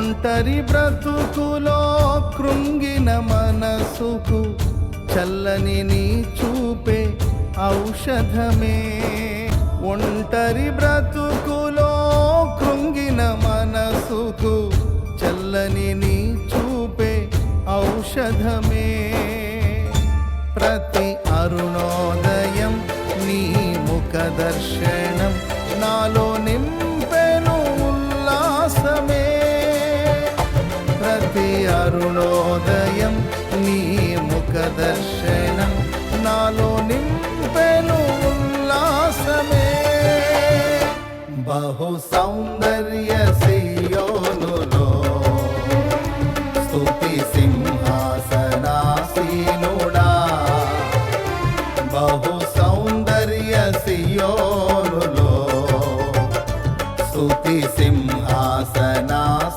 ఒంటరి బ్రతుకులో కృంగిన మనసుకు చల్లని నీ చూపే ఔషధమే. ఒంటరి బ్రతుకులో కృంగిన మనసుకు చల్లని నీ చూపే ఔషధమే. ప్రతి అరుణోదయం నీ ముఖ దర్శనం నాలో నింపెను ఉల్లాసమే. ప్రతి అరుణోదయం నీ ముఖ దర్శనం నాలో నింపెను ఉల్లాసమే. బహు సౌందర్య